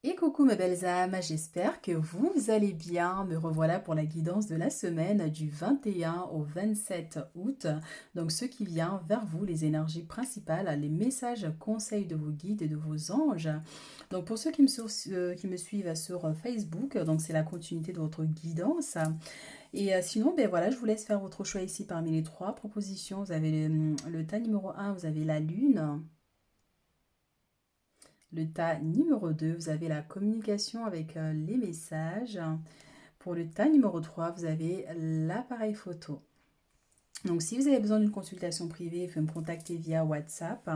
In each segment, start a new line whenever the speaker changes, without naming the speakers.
Et coucou mes belles âmes, j'espère que vous allez bien. Me revoilà pour la guidance de la semaine du 21 au 27 août. Donc ce qui vient vers vous, les énergies principales, les messages, conseils de vos guides et de vos anges. Donc pour ceux qui me suivent sur Facebook, donc c'est la continuité de votre guidance. Et sinon, ben voilà, je vous laisse faire votre choix ici parmi les trois propositions. Vous avez le tas numéro un, vous avez la lune. Le tas numéro 2, vous avez la communication avec les messages. Pour le tas numéro 3, vous avez l'appareil photo. Donc, si vous avez besoin d'une consultation privée, vous pouvez me contacter via WhatsApp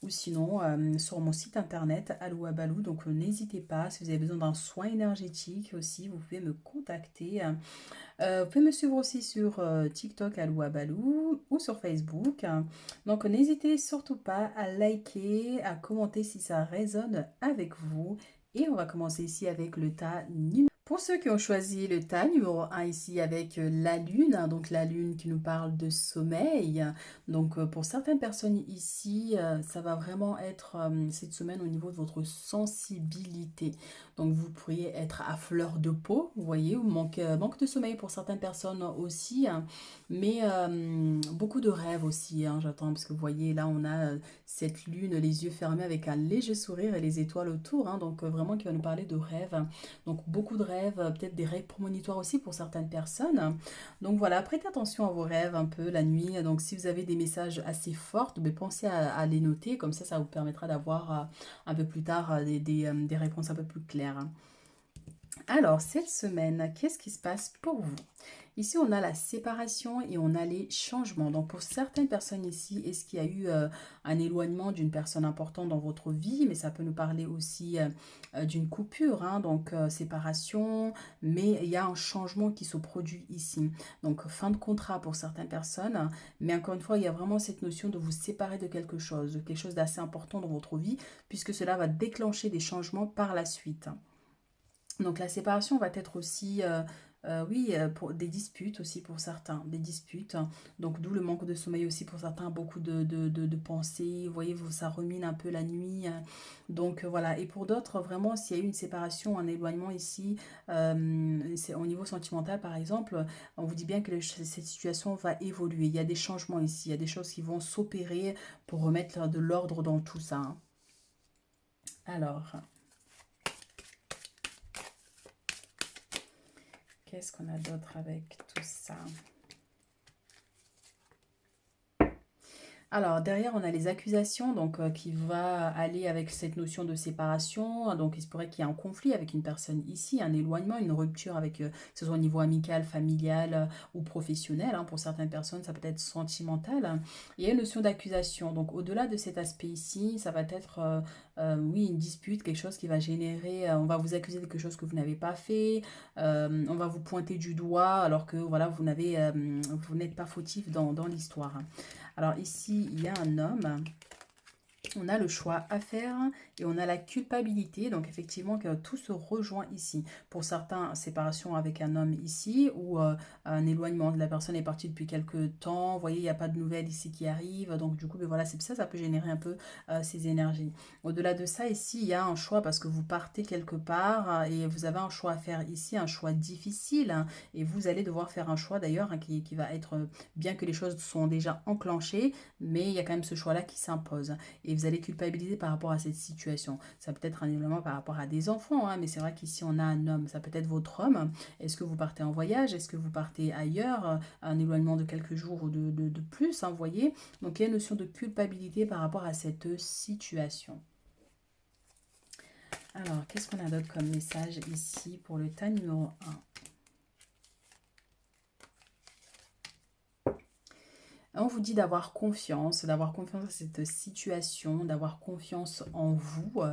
ou sinon sur mon site internet Alou Abalou. Donc, n'hésitez pas. Si vous avez besoin d'un soin énergétique aussi, vous pouvez me contacter. Vous pouvez me suivre aussi sur TikTok Alou Balou ou sur Facebook. Donc n'hésitez surtout pas à liker, à commenter si ça résonne avec vous. Et on va commencer ici avec le tas numéro. Pour ceux qui ont choisi le tas numéro un ici avec la lune, donc la lune qui nous parle de sommeil. Donc pour certaines personnes ici, ça va vraiment être cette semaine au niveau de votre sensibilité. Donc vous pourriez être à fleur de peau, vous voyez, ou manque de sommeil pour certaines personnes aussi, hein. Mais beaucoup de rêves aussi, hein, j'attends, parce que vous voyez, là on a cette lune, les yeux fermés avec un léger sourire et les étoiles autour, hein, donc vraiment qui va nous parler de rêves. Donc beaucoup de rêves, peut-être des rêves prémonitoires aussi pour certaines personnes. Donc voilà, prêtez attention à vos rêves un peu la nuit. Donc si vous avez des messages assez forts, mais pensez à les noter, comme ça vous permettra d'avoir un peu plus tard des réponses un peu plus claires. Alors, cette semaine, qu'est-ce qui se passe pour vous? Ici, on a la séparation et on a les changements. Donc, pour certaines personnes ici, est-ce qu'il y a eu un éloignement d'une personne importante dans votre vie? Mais ça peut nous parler aussi d'une coupure, hein, donc séparation, mais il y a un changement qui se produit ici. Donc, fin de contrat pour certaines personnes, mais encore une fois, il y a vraiment cette notion de vous séparer de quelque chose d'assez important dans votre vie, puisque cela va déclencher des changements par la suite. Donc la séparation va être aussi, oui, pour des disputes aussi pour certains, des disputes. Donc d'où le manque de sommeil aussi pour certains, beaucoup de pensées. Vous voyez, ça rumine un peu la nuit. Donc voilà. Et pour d'autres, vraiment, s'il y a eu une séparation, un éloignement ici, c'est au niveau sentimental par exemple, on vous dit bien que cette situation va évoluer. Il y a des changements ici, il y a des choses qui vont s'opérer pour remettre de l'ordre dans tout ça, hein. Alors, qu'est-ce qu'on a d'autre avec tout ça? Alors, derrière, on a les accusations, donc qui va aller avec cette notion de séparation. Donc, il se pourrait qu'il y ait un conflit avec une personne ici, un éloignement, une rupture avec, que ce soit au niveau amical, familial ou professionnel, hein. Pour certaines personnes, ça peut être sentimental, hein. Il y a une notion d'accusation. Donc, au-delà de cet aspect ici, ça va être, oui, une dispute, quelque chose qui va générer, on va vous accuser de quelque chose que vous n'avez pas fait, on va vous pointer du doigt alors que, voilà, vous n'êtes pas fautif dans l'histoire, hein. Alors ici, il y a un homme. On a le choix à faire et on a la culpabilité. Donc effectivement, que tout se rejoint ici. Pour certains, séparation avec un homme ici ou un éloignement. La personne est partie depuis quelques temps. Vous voyez, il n'y a pas de nouvelles ici qui arrivent. Donc du coup, ben voilà, c'est ça, ça peut générer un peu ces énergies. Au-delà de ça, ici, il y a un choix parce que vous partez quelque part et vous avez un choix à faire ici, un choix difficile, hein. Et vous allez devoir faire un choix d'ailleurs, hein, qui va être, bien que les choses sont déjà enclenchées, mais il y a quand même ce choix-là qui s'impose et vous allez culpabiliser par rapport à cette situation. Ça peut être un élément par rapport à des enfants, hein, mais c'est vrai qu'ici on a un homme, ça peut être votre homme. Est-ce que vous partez en voyage? Est-ce que vous partez ailleurs? Un éloignement de quelques jours ou de plus, hein, vous voyez. Donc il y a une notion de culpabilité par rapport à cette situation. Alors, qu'est-ce qu'on a d'autre comme message ici pour le tas numéro un? On vous dit d'avoir confiance à cette situation, d'avoir confiance en vous.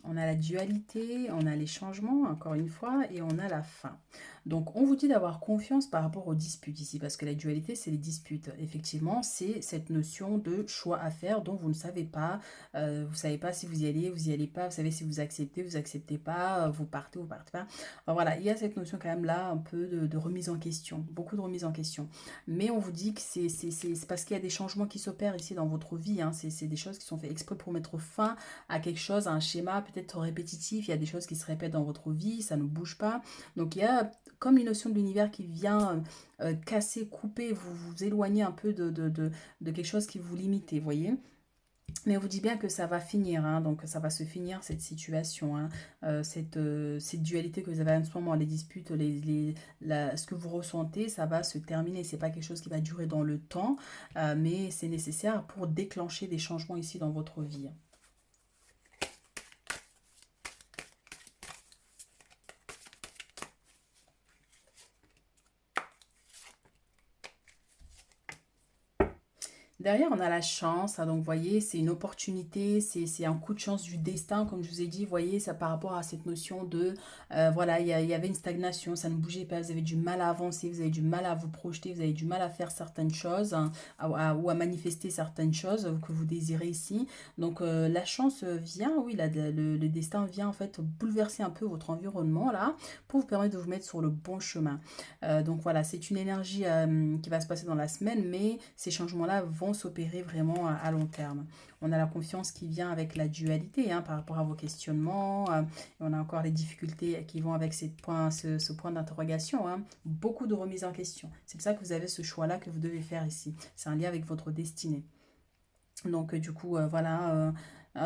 On a la dualité, on a les changements, encore une fois, et on a la fin. Donc, on vous dit d'avoir confiance par rapport aux disputes ici, parce que la dualité, c'est les disputes. Effectivement, c'est cette notion de choix à faire dont vous ne savez pas. Vous ne savez pas si vous y allez pas. Vous savez si vous acceptez pas, vous partez pas. Enfin, voilà, il y a cette notion quand même là, un peu de remise en question, beaucoup de remise en question. Mais on vous dit que c'est parce qu'il y a des changements qui s'opèrent ici dans votre vie. Hein. C'est des choses qui sont faites exprès pour mettre fin à quelque chose, à un schéma peut-être répétitif. Il y a des choses qui se répètent dans votre vie, ça ne bouge pas. Donc il y a comme une notion de l'univers qui vient casser, couper, vous éloigner un peu de quelque chose qui vous limite, vous voyez. Mais on vous dit bien que ça va finir, hein, donc ça va se finir cette situation, hein, cette dualité que vous avez en ce moment, les disputes, ce que vous ressentez, ça va se terminer. C'est pas quelque chose qui va durer dans le temps, mais c'est nécessaire pour déclencher des changements ici dans votre vie. Derrière, on a la chance, hein, donc vous voyez, c'est une opportunité, c'est un coup de chance du destin, comme je vous ai dit, vous voyez, ça par rapport à cette notion de, voilà, il y avait une stagnation, ça ne bougeait pas, vous avez du mal à avancer, vous avez du mal à vous projeter, vous avez du mal à faire certaines choses, hein, ou à manifester certaines choses que vous désirez ici. Donc la chance vient, oui, le destin vient en fait bouleverser un peu votre environnement là, pour vous permettre de vous mettre sur le bon chemin. Donc voilà, c'est une énergie qui va se passer dans la semaine, mais ces changements-là vont s'opérer vraiment à long terme. On a la confiance qui vient avec la dualité hein, par rapport à vos questionnements. Et on a encore les difficultés qui vont avec ce point d'interrogation. Hein. Beaucoup de remises en question. C'est pour ça que vous avez ce choix-là que vous devez faire ici. C'est un lien avec votre destinée. Donc, du coup, voilà.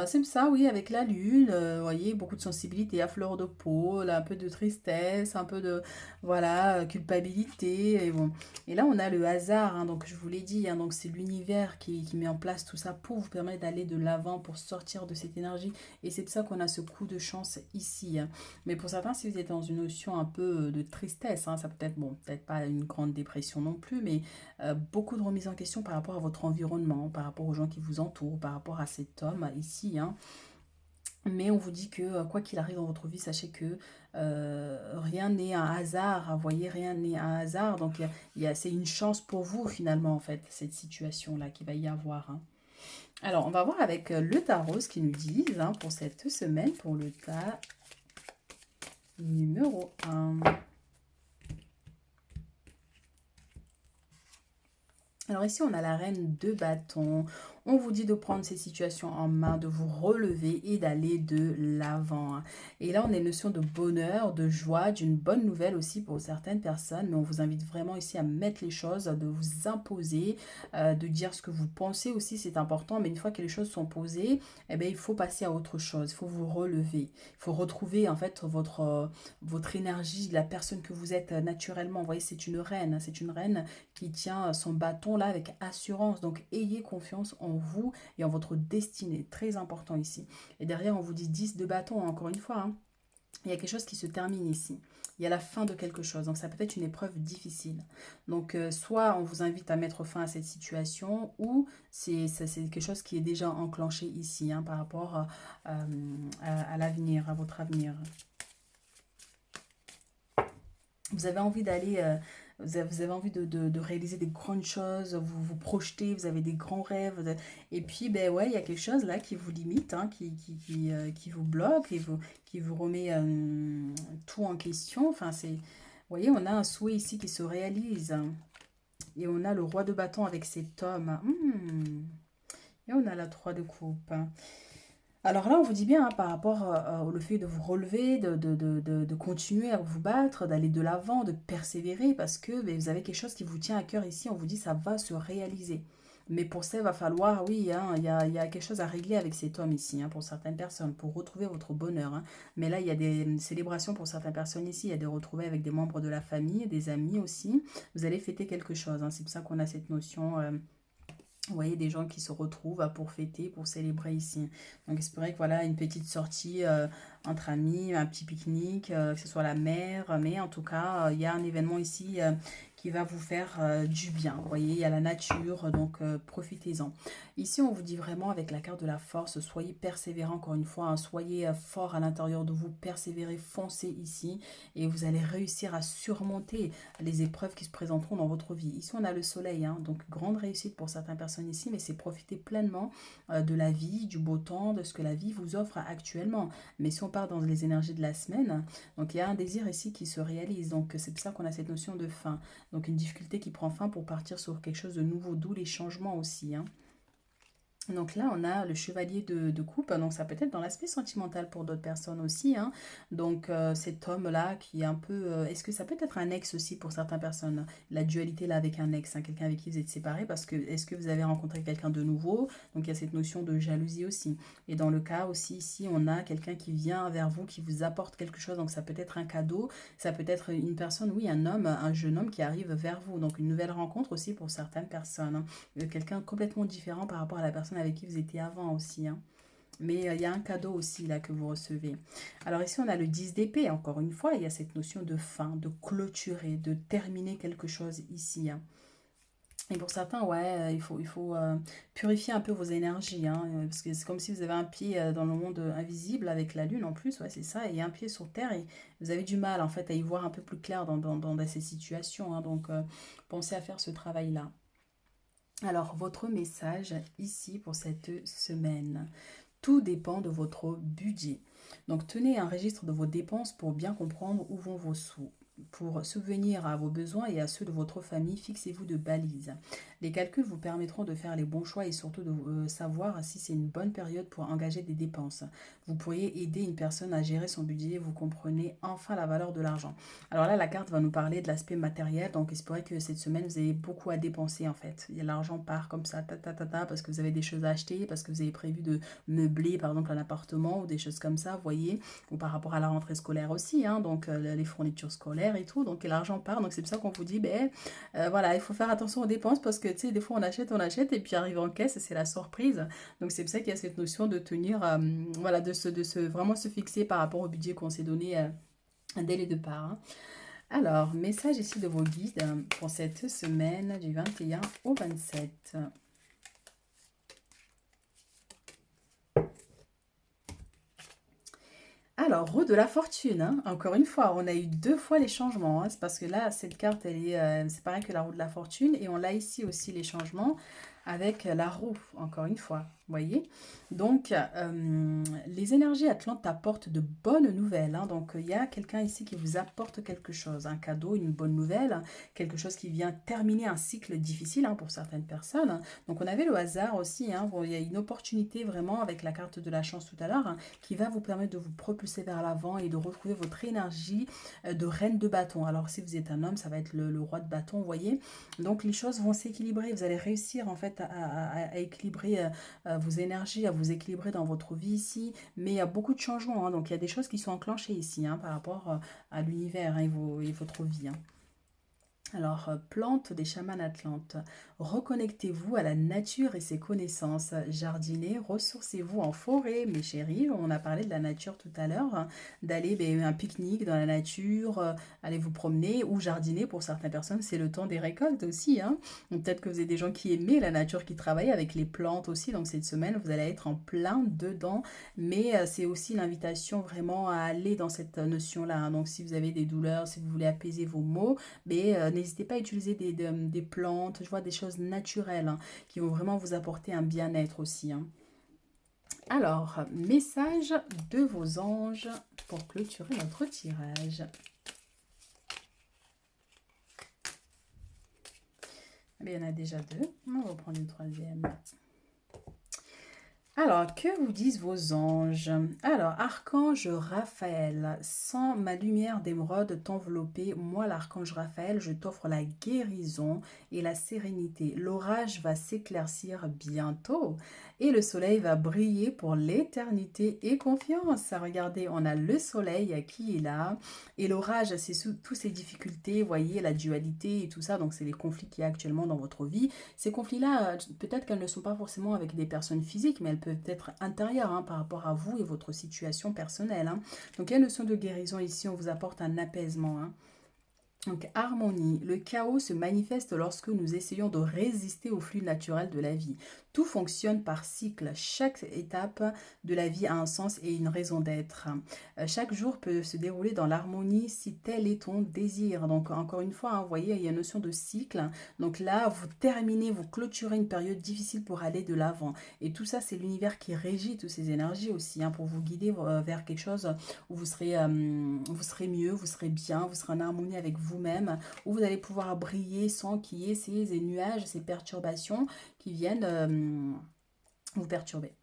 C'est ça, oui, avec la lune, vous voyez, beaucoup de sensibilité à fleur de peau, là, un peu de tristesse, un peu de, voilà, culpabilité. Et, bon. Et là, on a le hasard, hein, donc je vous l'ai dit, hein, donc c'est l'univers qui met en place tout ça pour vous permettre d'aller de l'avant, pour sortir de cette énergie. Et c'est pour ça qu'on a ce coup de chance ici. Hein. Mais pour certains, si vous êtes dans une notion un peu de tristesse, hein, ça peut être, bon, peut-être pas une grande dépression non plus, mais beaucoup de remise en question par rapport à votre environnement, par rapport aux gens qui vous entourent, par rapport à cet homme ici. Hein. Mais on vous dit que quoi qu'il arrive dans votre vie, sachez que rien n'est un hasard. Vous voyez, rien n'est un hasard. Donc c'est une chance pour vous finalement en fait, cette situation-là qu'il va y avoir. Hein. Alors, on va voir avec le tarot ce qu'ils nous disent hein, pour cette semaine, pour le tas numéro 1. Alors ici, on a la reine de bâton. On vous dit de prendre ces situations en main, de vous relever et d'aller de l'avant. Et là, on a une notion de bonheur, de joie, d'une bonne nouvelle aussi pour certaines personnes. Mais on vous invite vraiment ici à mettre les choses, de vous imposer, de dire ce que vous pensez aussi, c'est important. Mais une fois que les choses sont posées, eh bien, il faut passer à autre chose. Il faut vous relever. Il faut retrouver en fait votre énergie, la personne que vous êtes naturellement. Vous voyez, c'est une reine. Hein, c'est une reine qui tient son bâton là avec assurance. Donc ayez confiance en vous et en votre destinée. Très important ici. Et derrière, on vous dit 10 de bâton, encore une fois. Hein. Il y a quelque chose qui se termine ici. Il y a la fin de quelque chose. Donc ça peut être une épreuve difficile. Donc soit on vous invite à mettre fin à cette situation ou c'est quelque chose qui est déjà enclenché ici hein, par rapport à l'avenir, à votre avenir. Vous avez envie d'aller, vous avez envie de réaliser des grandes choses, vous vous projetez, vous avez des grands rêves. Et puis, ben ouais, il y a quelque chose là qui vous limite, hein, qui vous bloque, qui vous remet tout en question. Enfin, vous voyez, on a un souhait ici qui se réalise. Et on a le roi de bâton avec cet homme. Et on a la 3 de coupe. Alors là, on vous dit bien hein, par rapport au fait de vous relever, de continuer à vous battre, d'aller de l'avant, de persévérer, parce que ben, vous avez quelque chose qui vous tient à cœur ici. On vous dit ça va se réaliser. Mais pour ça, il va falloir, oui, hein, il y a quelque chose à régler avec cet homme ici, hein, pour certaines personnes, pour retrouver votre bonheur. Hein. Mais là, il y a des célébrations pour certaines personnes ici. Il y a des retrouvailles avec des membres de la famille, des amis aussi. Vous allez fêter quelque chose. Hein. C'est pour ça qu'on a cette notion vous voyez des gens qui se retrouvent pour fêter, pour célébrer ici. Donc espérez que voilà une petite sortie entre amis, un petit pique-nique, que ce soit la mer. Mais en tout cas, il y a un événement ici qui va vous faire du bien. Vous voyez, il y a la nature, donc profitez-en. Ici, on vous dit vraiment avec la carte de la force, soyez persévérant encore une fois, hein, soyez fort à l'intérieur de vous, persévérez, foncez ici et vous allez réussir à surmonter les épreuves qui se présenteront dans votre vie. Ici, on a le soleil, hein, donc grande réussite pour certaines personnes ici, mais c'est profiter pleinement de la vie, du beau temps, de ce que la vie vous offre actuellement. Mais si on part dans les énergies de la semaine, donc il y a un désir ici qui se réalise, donc c'est pour ça qu'on a cette notion de fin. Donc une difficulté qui prend fin pour partir sur quelque chose de nouveau, d'où les changements aussi, hein. Donc là, on a le chevalier de coupe, donc ça peut être dans l'aspect sentimental pour d'autres personnes aussi, hein. Donc cet homme-là qui est un peu... est-ce que ça peut être un ex aussi pour certaines personnes? La dualité là avec un ex, hein, quelqu'un avec qui vous êtes séparés, parce que est-ce que vous avez rencontré quelqu'un de nouveau? Donc il y a cette notion de jalousie aussi. Et dans le cas aussi, ici, on a quelqu'un qui vient vers vous, qui vous apporte quelque chose, donc ça peut être un cadeau, ça peut être une personne, oui, un homme, un jeune homme qui arrive vers vous, donc une nouvelle rencontre aussi pour certaines personnes, hein. Quelqu'un complètement différent par rapport à la personne avec qui vous étiez avant aussi, hein. Mais il y a un cadeau aussi là que vous recevez. Alors ici, on a le 10 d'épée. Encore une fois, il y a cette notion de fin, de clôturer, de terminer quelque chose ici, hein. Et pour certains, ouais, il faut purifier un peu vos énergies, hein, parce que c'est comme si vous avez un pied dans le monde invisible avec la lune en plus, ouais, c'est ça, et un pied sur Terre, et vous avez du mal en fait à y voir un peu plus clair dans ces situations, hein, donc pensez à faire ce travail-là. Alors, votre message ici pour cette semaine. Tout dépend de votre budget. Donc, tenez un registre de vos dépenses pour bien comprendre où vont vos sous. Pour subvenir à vos besoins et à ceux de votre famille, fixez-vous de balises. Les calculs vous permettront de faire les bons choix et surtout de savoir si c'est une bonne période pour engager des dépenses. Vous pourriez aider une personne à gérer son budget, vous comprenez enfin la valeur de l'argent. Alors là, la carte va nous parler de l'aspect matériel, donc il se pourrait que cette semaine, vous ayez beaucoup à dépenser en fait. L'argent part comme ça, parce que vous avez des choses à acheter, parce que vous avez prévu de meubler par exemple un appartement ou des choses comme ça, vous voyez, ou par rapport à la rentrée scolaire aussi, hein, donc les fournitures scolaires et tout, donc l'argent part, donc c'est pour ça qu'on vous dit, ben voilà, il faut faire attention aux dépenses parce que tu sais, des fois on achète et puis arrive en caisse, c'est la surprise, donc c'est pour ça qu'il y a cette notion de tenir, voilà, vraiment se fixer par rapport au budget qu'on s'est donné dès les départs, hein. Alors, message ici de vos guides pour cette semaine du 21 au 27. Alors, roue de la fortune, hein. Encore une fois, on a eu deux fois les changements, hein. C'est parce que là, cette carte, elle est, c'est pareil que la roue de la fortune. Et on l'a ici aussi les changements avec la roue, encore une fois. Vous voyez? Donc, les énergies Atlantes apportent de bonnes nouvelles, hein. Donc, il y a quelqu'un ici qui vous apporte quelque chose, un cadeau, une bonne nouvelle, quelque chose qui vient terminer un cycle difficile, hein, pour certaines personnes. Donc, on avait le hasard aussi, hein. Bon, il y a une opportunité vraiment avec la carte de la chance tout à l'heure, hein, qui va vous permettre de vous propulser vers l'avant et de retrouver votre énergie de reine de bâton. Alors, si vous êtes un homme, ça va être le roi de bâton, vous voyez. Donc, les choses vont s'équilibrer. Vous allez réussir en fait à équilibrer vos énergies, à vous équilibrer dans votre vie ici, mais il y a beaucoup de changements, hein, donc il y a des choses qui sont enclenchées ici, hein, par rapport à l'univers, hein, et votre vie, hein. Alors, plantes des chamans atlantes, reconnectez-vous à la nature et ses connaissances. Jardinez, ressourcez-vous en forêt, mes chéris. On a parlé de la nature tout à l'heure, hein, d'aller un pique-nique dans la nature, aller vous promener ou jardiner pour certaines personnes. C'est le temps des récoltes aussi, hein. Donc, peut-être que vous avez des gens qui aimaient la nature, qui travaillent avec les plantes aussi. Donc, cette semaine, vous allez être en plein dedans. Mais c'est aussi l'invitation vraiment à aller dans cette notion-là, hein. Donc, si vous avez des douleurs, si vous voulez apaiser vos maux, mais n'hésitez pas à utiliser des plantes, je vois des choses naturelles, hein, qui vont vraiment vous apporter un bien-être aussi, hein. Alors, message de vos anges pour clôturer notre tirage. Mais il y en a déjà deux. On va prendre une troisième. Alors, que vous disent vos anges? Alors, archange Raphaël, sans ma lumière d'émeraude t'envelopper, moi l'archange Raphaël, je t'offre la guérison et la sérénité. L'orage va s'éclaircir bientôt et le soleil va briller pour l'éternité et confiance. Regardez, on a le soleil qui est là et l'orage, c'est sous toutes ces difficultés, vous voyez, la dualité et tout ça, donc c'est les conflits qu'il y a actuellement dans votre vie. Ces conflits-là, peut-être qu'elles ne sont pas forcément avec des personnes physiques, mais elles peuvent être intérieures, hein, par rapport à vous et votre situation personnelle, hein. Donc il y a une notion de guérison ici, on vous apporte un apaisement, hein. Donc, harmonie. Le chaos se manifeste lorsque nous essayons de résister au flux naturel de la vie. Tout fonctionne par cycle. Chaque étape de la vie a un sens et une raison d'être. Chaque jour peut se dérouler dans l'harmonie si tel est ton désir. Donc, encore une fois, hein, vous voyez, il y a une notion de cycle. Donc là, vous terminez, vous clôturez une période difficile pour aller de l'avant. Et tout ça, c'est l'univers qui régit toutes ces énergies aussi, hein, pour vous guider vers quelque chose où vous serez mieux, vous serez bien, vous serez en harmonie avec vous-même, où vous allez pouvoir briller sans qu'il y ait ces nuages, ces perturbations qui viennent vous perturber.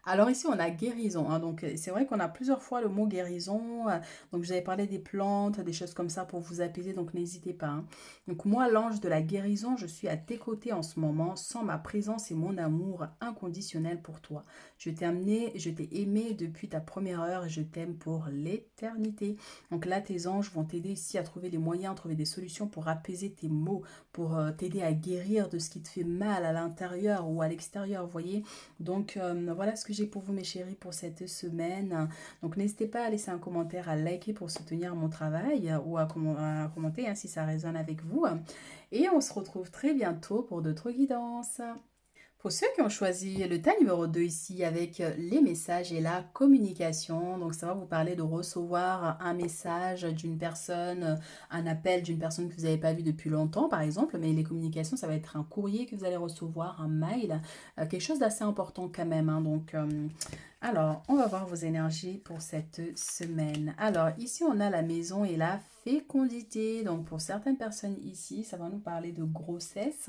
Alors ici, on a guérison, hein, donc c'est vrai qu'on a plusieurs fois le mot guérison. Donc je vous avais parlé des plantes, des choses comme ça pour vous apaiser, donc n'hésitez pas, hein. Donc moi, l'ange de la guérison, je suis à tes côtés en ce moment, sans ma présence et mon amour inconditionnel pour toi. Je t'ai amené, je t'ai aimé depuis ta première heure et je t'aime pour l'éternité. Donc là, tes anges vont t'aider ici à trouver des moyens, à trouver des solutions pour apaiser tes maux, pour t'aider à guérir de ce qui te fait mal à l'intérieur ou à l'extérieur, vous voyez. Donc voilà ce que j'ai pour vous mes chéris pour cette semaine. Donc n'hésitez pas à laisser un commentaire, à liker pour soutenir mon travail ou à commenter, hein, si ça résonne avec vous. Et on se retrouve très bientôt pour d'autres guidances. Pour ceux qui ont choisi le tas numéro 2 ici avec les messages et la communication, donc ça va vous parler de recevoir un message d'une personne, un appel d'une personne que vous n'avez pas vue depuis longtemps par exemple, mais les communications ça va être un courrier que vous allez recevoir, un mail, quelque chose d'assez important quand même, hein. Donc alors, on va voir vos énergies pour cette semaine. Alors, ici, on a la maison et la fécondité. Donc, pour certaines personnes ici, ça va nous parler de grossesse,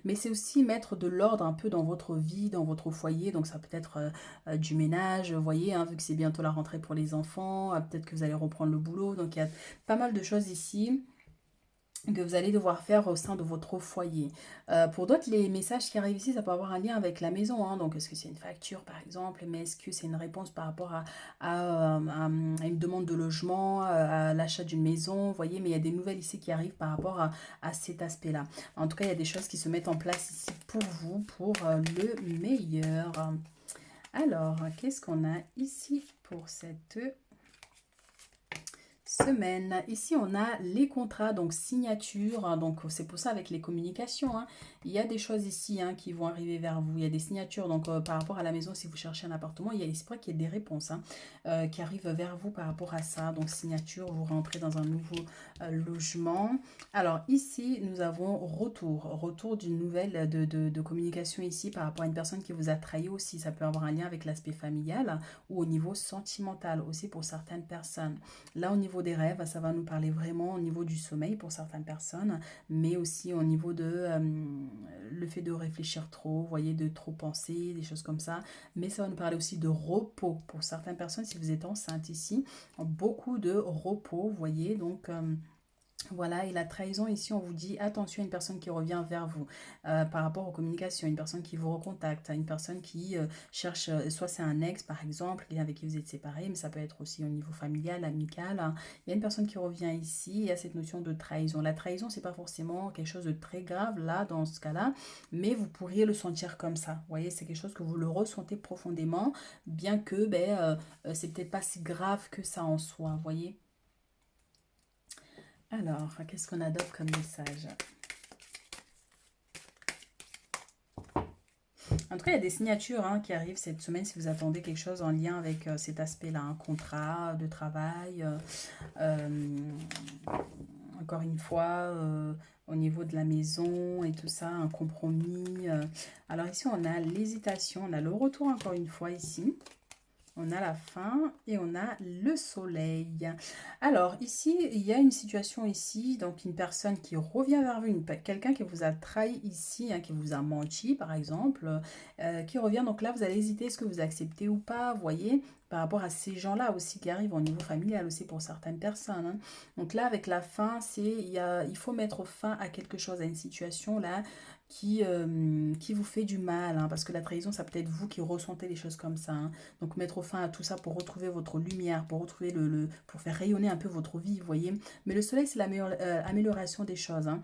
mais c'est aussi mettre de l'ordre un peu dans votre vie, dans votre foyer. Donc, ça peut être du ménage, vous voyez, hein, vu que c'est bientôt la rentrée pour les enfants, peut-être que vous allez reprendre le boulot. Donc, il y a pas mal de choses ici que vous allez devoir faire au sein de votre foyer. Pour d'autres, les messages qui arrivent ici, ça peut avoir un lien avec la maison, hein. Donc, est-ce que c'est une facture, par exemple, mais est-ce que c'est une réponse par rapport à une demande de logement, à l'achat d'une maison, vous voyez, mais il y a des nouvelles ici qui arrivent par rapport à cet aspect-là. En tout cas, il y a des choses qui se mettent en place ici pour vous, pour le meilleur. Alors, qu'est-ce qu'on a ici pour cette semaine? Ici, on a les contrats, donc signature, hein. Donc c'est pour ça avec les communications, hein, il y a des choses ici, hein, qui vont arriver vers vous. Il y a des signatures, donc par rapport à la maison, si vous cherchez un appartement, il se pourrait qu'il y ait des réponses, hein, qui arrivent vers vous par rapport à ça. Donc signature, vous rentrez dans un nouveau logement. Alors ici, nous avons retour d'une nouvelle de communication ici par rapport à une personne qui vous a trahi aussi. Ça peut avoir un lien avec l'aspect familial ou au niveau sentimental aussi pour certaines personnes. Là, au niveau des rêves, ça va nous parler vraiment au niveau du sommeil pour certaines personnes, mais aussi au niveau de le fait de réfléchir trop, vous voyez, de trop penser, des choses comme ça. Mais ça va nous parler aussi de repos pour certaines personnes. Si vous êtes enceinte ici, beaucoup de repos, vous voyez, donc voilà, et la trahison ici, on vous dit attention à une personne qui revient vers vous par rapport aux communications, une personne qui vous recontacte, une personne qui cherche, soit c'est un ex par exemple, avec qui vous êtes séparés, mais ça peut être aussi au niveau familial, amical, hein. Il y a une personne qui revient ici, il y a cette notion de trahison. La trahison, c'est pas forcément quelque chose de très grave là, dans ce cas-là, mais vous pourriez le sentir comme ça. Vous voyez, c'est quelque chose que vous le ressentez profondément, bien que c'est peut-être pas si grave que ça en soi, vous voyez. Alors, qu'est-ce qu'on a d'autre comme message? En tout cas, il y a des signatures, hein, qui arrivent cette semaine si vous attendez quelque chose en lien avec cet aspect-là, un contrat de travail. Euh, Encore une fois, au niveau de la maison et tout ça, un compromis. Alors ici, on a l'hésitation, on a le retour encore une fois ici. On a la fin et on a le soleil. Alors ici, il y a une situation ici, donc une personne qui revient vers vous, quelqu'un qui vous a trahi ici, hein, qui vous a menti par exemple, qui revient. Donc là, vous allez hésiter, est-ce que vous acceptez ou pas, vous voyez, par rapport à ces gens-là aussi qui arrivent au niveau familial aussi pour certaines personnes, hein. Donc là, avec la fin, il faut mettre fin à quelque chose, à une situation là qui vous fait du mal, hein, parce que la trahison, ça peut être vous qui ressentez les choses comme ça, hein. Donc mettre fin à tout ça pour retrouver votre lumière, pour retrouver pour faire rayonner un peu votre vie, vous voyez. Mais le soleil, c'est l'amélioration des choses, hein.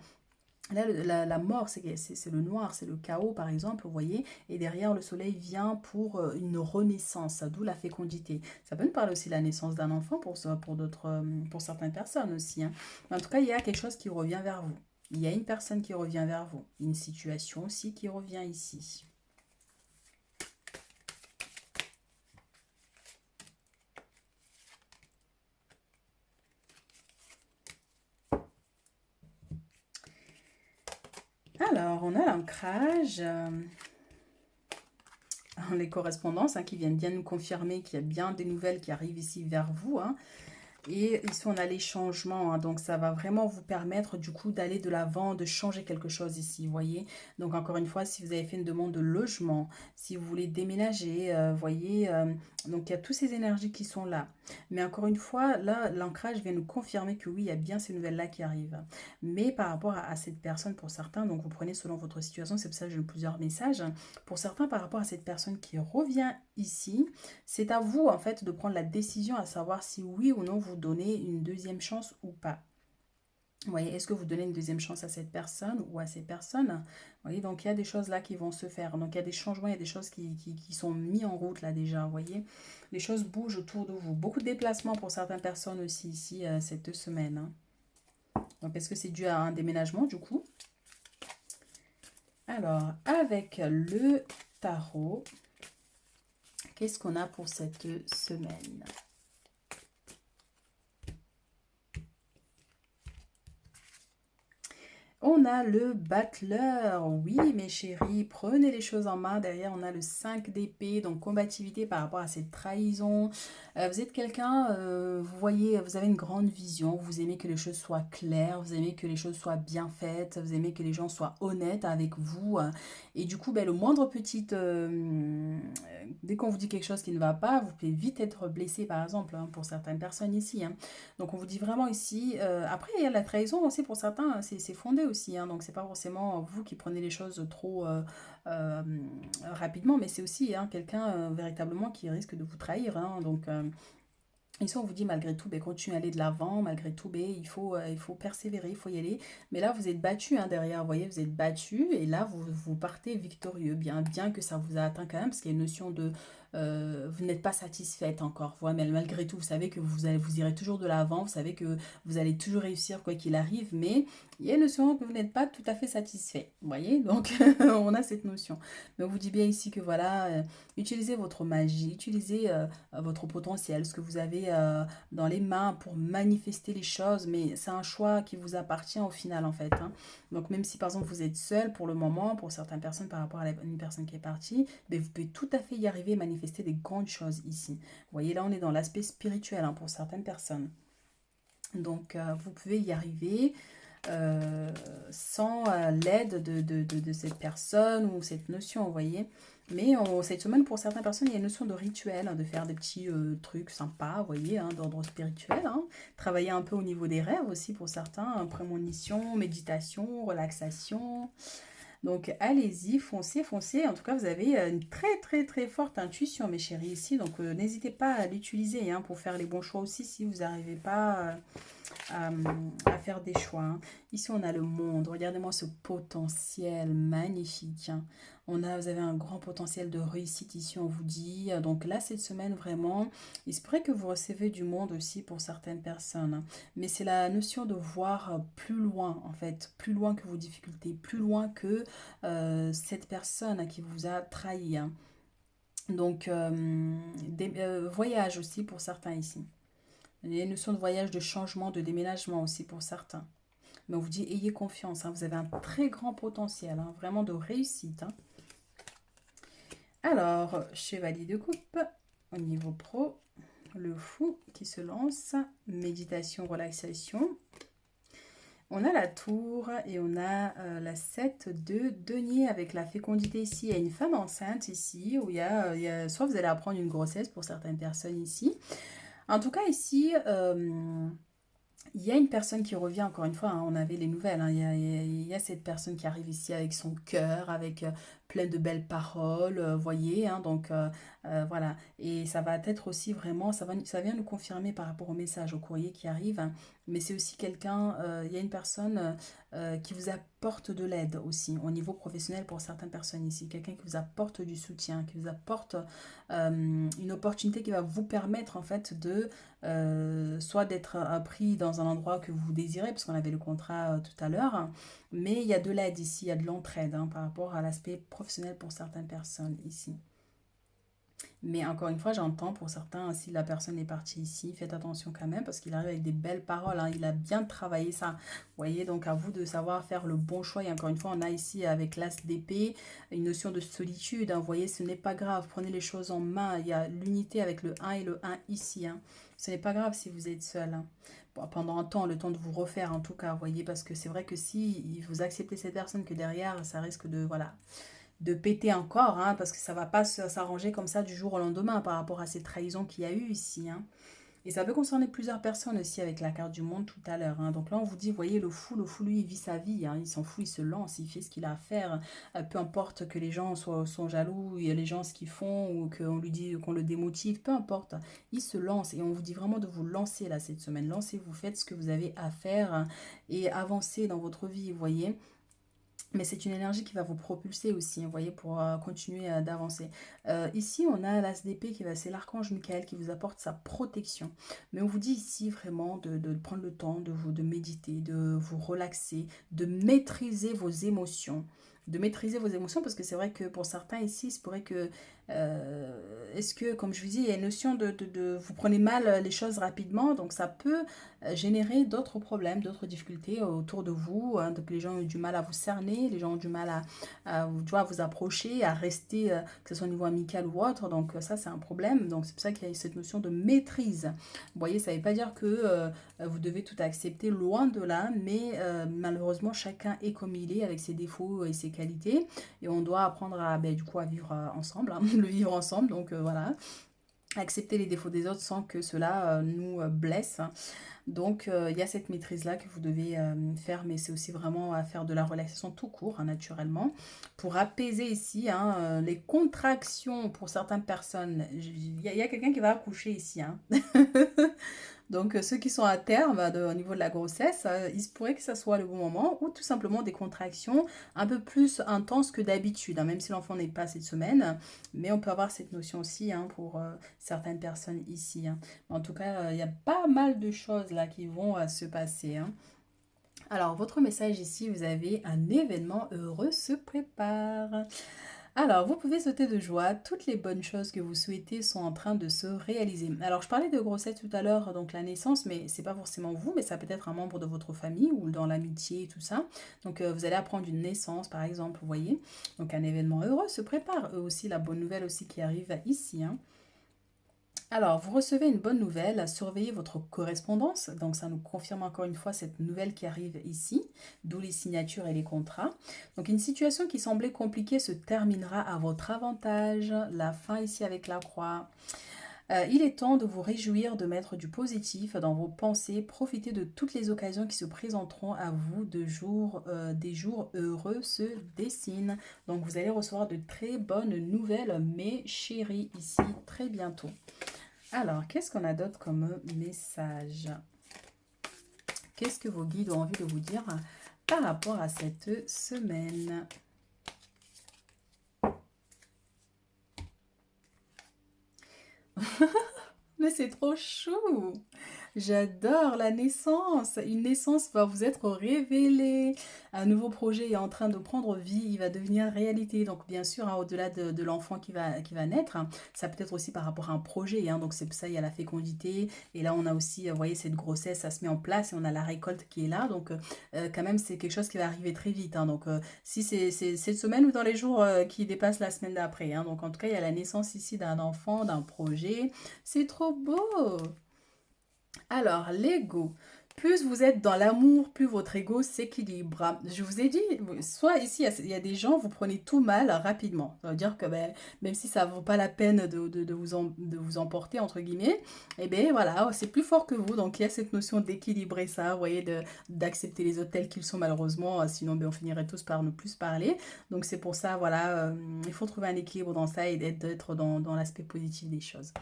Là, la mort, c'est le noir, c'est le chaos, par exemple, vous voyez. Et derrière, le soleil vient pour une renaissance, d'où la fécondité. Ça peut nous parler aussi de la naissance d'un enfant pour d'autres, pour certaines personnes aussi, hein. Mais en tout cas, il y a quelque chose qui revient vers vous. Il y a une personne qui revient vers vous. Une situation aussi qui revient ici. Alors, on a l'ancrage, les correspondances, hein, qui viennent bien nous confirmer qu'il y a bien des nouvelles qui arrivent ici vers vous, hein. Et ici, on a les changements, hein, donc ça va vraiment vous permettre du coup d'aller de l'avant, de changer quelque chose ici, vous voyez. Donc encore une fois, si vous avez fait une demande de logement, si vous voulez déménager, vous voyez, donc il y a toutes ces énergies qui sont là. Mais encore une fois, là, l'ancrage vient nous confirmer que oui, il y a bien ces nouvelles-là qui arrivent. Mais par rapport à cette personne, pour certains, donc vous prenez selon votre situation, c'est pour ça que j'ai plusieurs messages. Pour certains, par rapport à cette personne qui revient ici, c'est à vous, en fait, de prendre la décision à savoir si oui ou non vous donnez une deuxième chance ou pas. Vous voyez, est-ce que vous donnez une deuxième chance à cette personne ou à ces personnes? Vous voyez, donc il y a des choses là qui vont se faire. Donc il y a des changements, il y a des choses qui sont mis en route là déjà, vous voyez. Les choses bougent autour de vous. Beaucoup de déplacements pour certaines personnes aussi ici cette semaine, hein. Donc est-ce que c'est dû à un déménagement du coup? Alors, avec le tarot, qu'est-ce qu'on a pour cette semaine? On a le battleur, oui mes chéris, prenez les choses en main. Derrière, on a le 5 d'épée, donc combativité par rapport à cette trahison. Vous êtes quelqu'un, vous voyez, vous avez une grande vision, vous aimez que les choses soient claires, vous aimez que les choses soient bien faites, vous aimez que les gens soient honnêtes avec vous. Et du coup, ben, le moindre petit... dès qu'on vous dit quelque chose qui ne va pas, vous pouvez vite être blessé, par exemple, hein, pour certaines personnes ici, hein. Donc on vous dit vraiment ici, après il y a la trahison aussi pour certains, c'est fondé aussi, hein, donc c'est pas forcément vous qui prenez les choses trop euh, rapidement, mais c'est aussi hein, quelqu'un véritablement qui risque de vous trahir, hein, donc ici, on vous dit malgré tout, ben, continuez à aller de l'avant, malgré tout, ben, il faut persévérer, il faut y aller. Mais là, vous êtes battu hein, derrière, vous voyez, vous êtes battu et là, vous partez victorieux, bien que ça vous a atteint quand même, parce qu'il y a une notion de... vous n'êtes pas satisfaite encore, voilà, mais malgré tout, vous savez que vous irez toujours de l'avant, vous savez que vous allez toujours réussir quoi qu'il arrive, mais il y a une notion que vous n'êtes pas tout à fait satisfait, vous voyez, donc on a cette notion. Mais on vous dit bien ici que voilà, utilisez votre magie, utilisez votre potentiel, ce que vous avez dans les mains pour manifester les choses, mais c'est un choix qui vous appartient au final en fait, hein. Donc même si par exemple vous êtes seul pour le moment, pour certaines personnes par rapport à une personne qui est partie, ben, vous pouvez tout à fait y arriver et manifester des grandes choses ici. Vous voyez là on est dans l'aspect spirituel hein, pour certaines personnes. Donc vous pouvez y arriver euh, sans l'aide de cette personne ou cette notion, vous voyez. Mais cette semaine, pour certaines personnes, il y a une notion de rituel, hein, de faire des petits trucs sympas, vous voyez, hein, d'ordre spirituel, hein. Travailler un peu au niveau des rêves aussi pour certains, hein, prémonition, méditation, relaxation. Donc allez-y, foncez, foncez. En tout cas, vous avez une très très très forte intuition, mes chéris, ici. Donc n'hésitez pas à l'utiliser hein, pour faire les bons choix aussi si vous n'arrivez pas à, à faire des choix, hein. Ici, on a le monde. Regardez-moi ce potentiel magnifique, hein. Vous avez un grand potentiel de réussite ici, on vous dit. Donc là, cette semaine, vraiment, il se pourrait que vous recevez du monde aussi pour certaines personnes, hein. Mais c'est la notion de voir plus loin, en fait, plus loin que vos difficultés, plus loin que cette personne qui vous a trahi, hein. Donc, des voyages aussi pour certains ici. Il y a une notion de voyage, de changement, de déménagement aussi pour certains. Mais on vous dit, ayez confiance, hein, vous avez un très grand potentiel, hein, vraiment de réussite, hein. Alors, chevalier de coupe, au niveau pro, le fou qui se lance, méditation, relaxation. On a la tour et on a la 7 de denier avec la fécondité ici. Il y a une femme enceinte ici, où soit vous allez apprendre une grossesse pour certaines personnes ici. En tout cas ici, il y a une personne qui revient, encore une fois, hein, on avait les nouvelles, hein, il y a cette personne qui arrive ici avec son cœur, avec plein de belles paroles, voyez, hein, donc voilà. Et ça va être aussi vraiment, ça vient nous confirmer par rapport au message, au courrier qui arrive, hein. Mais c'est aussi quelqu'un, il y a une personne qui vous apporte de l'aide aussi, au niveau professionnel pour certaines personnes ici. Quelqu'un qui vous apporte du soutien, qui vous apporte une opportunité qui va vous permettre en fait de soit d'être pris dans un endroit que vous désirez, parce qu'on avait le contrat tout à l'heure, hein. Mais il y a de l'aide ici, il y a de l'entraide, hein, par rapport à l'aspect professionnel pour certaines personnes ici. Mais encore une fois, j'entends pour certains, si la personne est partie ici, faites attention quand même parce qu'il arrive avec des belles paroles, hein. Il a bien travaillé ça. Vous voyez, donc à vous de savoir faire le bon choix. Et encore une fois, on a ici avec l'as d'épée une notion de solitude, hein. Vous voyez, ce n'est pas grave. Prenez les choses en main. Il y a l'unité avec le un et le un ici, hein. Ce n'est pas grave si vous êtes seul, hein. Bon, pendant un temps, le temps de vous refaire en tout cas, vous voyez, parce que c'est vrai que si vous acceptez cette personne, que derrière, ça risque de, voilà, de péter encore, hein, parce que ça va pas s'arranger comme ça du jour au lendemain par rapport à ces trahisons qu'il y a eu ici, hein. Et ça peut concerner plusieurs personnes aussi avec la carte du monde tout à l'heure, hein. Donc là, on vous dit, voyez, le fou, lui, il vit sa vie, hein. Il s'en fout, il se lance, il fait ce qu'il a à faire. Peu importe que les gens sont jaloux, et les gens ce qu'ils font, ou qu'on lui dit qu'on le démotive, peu importe. Il se lance et on vous dit vraiment de vous lancer là cette semaine. Lancez-vous, faites ce que vous avez à faire, hein, et avancez dans votre vie, vous voyez. Mais c'est une énergie qui va vous propulser aussi, vous voyez, pour continuer d'avancer. Ici, on a l'as d'épée c'est l'archange Michael qui vous apporte sa protection. Mais on vous dit ici vraiment de prendre le temps de méditer, de vous relaxer, de maîtriser vos émotions. De maîtriser vos émotions parce que c'est vrai que pour certains ici, il se pourrait que est-ce que, comme je vous dis, il y a une notion vous prenez mal les choses rapidement, donc ça peut générer d'autres problèmes, d'autres difficultés autour de vous, hein. Donc les gens ont du mal à vous cerner, les gens ont du mal tu vois, à vous approcher, à rester, que ce soit au niveau amical ou autre, donc ça c'est un problème, donc c'est pour ça qu'il y a cette notion de maîtrise. Vous voyez, ça ne veut pas dire que vous devez tout accepter, loin de là, mais malheureusement chacun est comme il est avec ses défauts et ses qualités, et on doit apprendre à, ben, du coup, à vivre ensemble, hein, le vivre ensemble, donc voilà, accepter les défauts des autres sans que cela nous blesse. Donc il y a cette maîtrise-là que vous devez faire, mais c'est aussi vraiment à faire de la relaxation tout court, hein, naturellement, pour apaiser ici, hein, les contractions pour certaines personnes. Il y a quelqu'un qui va accoucher ici, hein. Donc, ceux qui sont à terme au niveau de la grossesse, il se pourrait que ça soit le bon moment ou tout simplement des contractions un peu plus intenses que d'habitude, hein, même si l'enfant n'est pas cette semaine. Mais on peut avoir cette notion aussi, hein, pour certaines personnes ici, hein. En tout cas, il y a pas mal de choses là qui vont se passer, hein. Alors, votre message ici, vous avez un événement heureux se prépare. Alors, vous pouvez sauter de joie, toutes les bonnes choses que vous souhaitez sont en train de se réaliser. Alors, je parlais de grossesse tout à l'heure, donc la naissance, mais c'est pas forcément vous, mais ça peut être un membre de votre famille ou dans l'amitié et tout ça. Donc, vous allez apprendre une naissance, par exemple, vous voyez. Donc, un événement heureux se prépare. Eux aussi, la bonne nouvelle aussi qui arrive ici, hein. Alors, vous recevez une bonne nouvelle, surveillez votre correspondance, donc ça nous confirme encore une fois cette nouvelle qui arrive ici, d'où les signatures et les contrats. Donc une situation qui semblait compliquée se terminera à votre avantage, la fin ici avec la croix. Il est temps de vous réjouir, de mettre du positif dans vos pensées, profitez de toutes les occasions qui se présenteront à vous, des jours heureux se dessinent. Donc vous allez recevoir de très bonnes nouvelles, mes chéris, ici très bientôt. Alors, qu'est-ce qu'on a d'autre comme message? Qu'est-ce que vos guides ont envie de vous dire par rapport à cette semaine? Mais c'est trop chou! J'adore la naissance. Une naissance va vous être révélée. Un nouveau projet est en train de prendre vie. Il va devenir réalité. Donc, bien sûr, hein, au-delà de l'enfant qui va naître, hein, ça peut être aussi par rapport à un projet, hein. Donc, c'est pour ça il y a la fécondité. Et là, on a aussi, vous voyez, cette grossesse, ça se met en place et on a la récolte qui est là. Donc, quand même, c'est quelque chose qui va arriver très vite, hein. Donc, si c'est cette semaine ou dans les jours qui dépassent la semaine d'après, hein. Donc, en tout cas, il y a la naissance ici d'un enfant, d'un projet. C'est trop beau! Alors, l'ego. plus vous êtes dans l'amour, plus votre ego s'équilibre. Je vous ai dit, soit ici, il y a des gens, vous prenez tout mal rapidement. Ça veut dire que ben, même si ça ne vaut pas la peine de vous emporter, entre guillemets, et bien voilà, c'est plus fort que vous. Donc il y a cette notion d'équilibrer ça, vous voyez, d'accepter les autres tels qu'ils sont malheureusement, sinon ben, on finirait tous par ne plus parler. Donc c'est pour ça, voilà, il faut trouver un équilibre dans ça et d'être dans l'aspect positif des choses.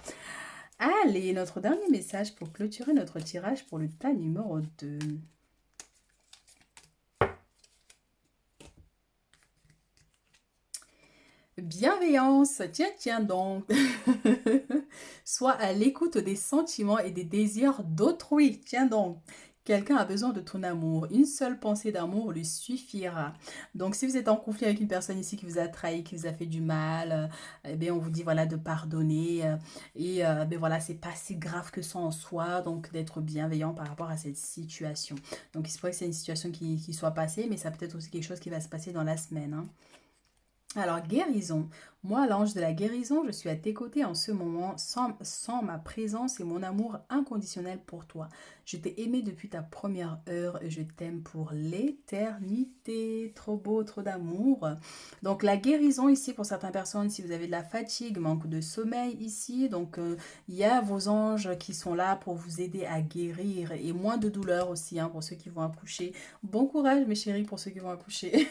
Allez, notre dernier message pour clôturer notre tirage pour le tas numéro 2. Bienveillance, tiens donc. Sois à l'écoute des sentiments et des désirs d'autrui, tiens donc. Quelqu'un a besoin de ton amour. Une seule pensée d'amour lui suffira. Donc, si vous êtes en conflit avec une personne ici qui vous a trahi, qui vous a fait du mal, eh bien, on vous dit voilà de pardonner. Ben voilà, c'est pas si grave que ça en soi. Donc, d'être bienveillant par rapport à cette situation. Donc, il se pourrait que c'est une situation qui soit passée, mais ça peut être aussi quelque chose qui va se passer dans la semaine, hein. Alors, guérison. Moi, l'ange de la guérison, je suis à tes côtés en ce moment, sans ma présence et mon amour inconditionnel pour toi. Je t'ai aimé depuis ta première heure et je t'aime pour l'éternité. Trop beau, trop d'amour. Donc, la guérison ici, pour certaines personnes, si vous avez de la fatigue, manque de sommeil ici, donc il y a vos anges qui sont là pour vous aider à guérir et moins de douleur aussi, hein, pour ceux qui vont accoucher. Bon courage, mes chéris, pour ceux qui vont accoucher.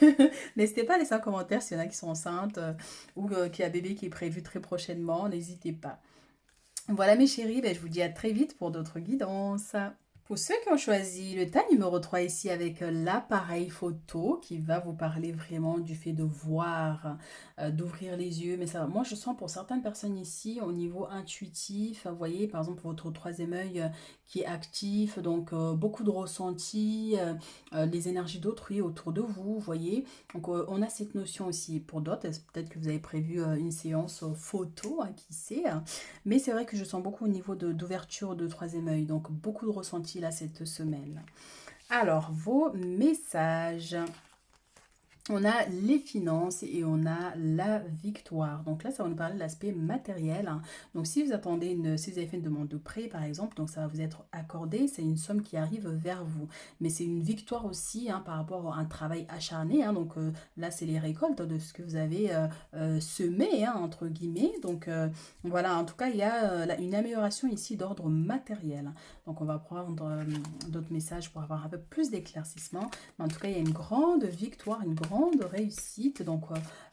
N'hésitez pas à laisser un commentaire s'il y en a qui sont enceintes ou qui a bébé qui est prévu très prochainement. N'hésitez pas. Voilà mes chéris, ben, je vous dis à très vite pour d'autres guidances. Pour ceux qui ont choisi le tas numéro 3 ici avec l'appareil photo qui va vous parler vraiment du fait de voir, d'ouvrir les yeux. Mais ça, moi, je sens pour certaines personnes ici au niveau intuitif, vous voyez, par exemple, votre troisième œil qui est actif, donc beaucoup de ressentis, les énergies d'autrui autour de vous, vous voyez. Donc, on a cette notion aussi. Pour d'autres, peut-être que vous avez prévu une séance photo, hein, qui sait, hein. Mais c'est vrai que je sens beaucoup au niveau d'ouverture de troisième œil, donc beaucoup de ressentis là cette semaine. Alors, vos messages. On a les finances et on a la victoire. Donc là, ça va nous parler de l'aspect matériel, hein. Donc si vous attendez si vous avez fait une demande de prêt, par exemple, donc ça va vous être accordé. C'est une somme qui arrive vers vous. Mais c'est une victoire aussi, hein, par rapport à un travail acharné, hein. Donc là, c'est les récoltes de ce que vous avez semé, hein, entre guillemets. Donc voilà, en tout cas, il y a une amélioration ici d'ordre matériel. Donc on va prendre d'autres messages pour avoir un peu plus d'éclaircissement. Mais en tout cas, il y a une grande victoire, une grande réussite, donc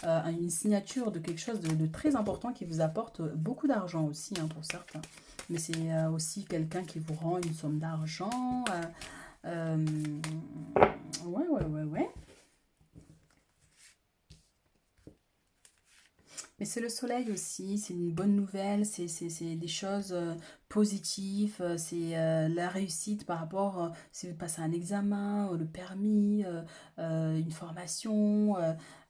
une signature de quelque chose de très important qui vous apporte beaucoup d'argent aussi, hein, pour certains. Mais c'est aussi quelqu'un qui vous rend une somme d'argent. Ouais. Mais c'est le soleil aussi, c'est une bonne nouvelle, c'est des choses positives, c'est la réussite par rapport, si vous passez un examen, le permis, une formation,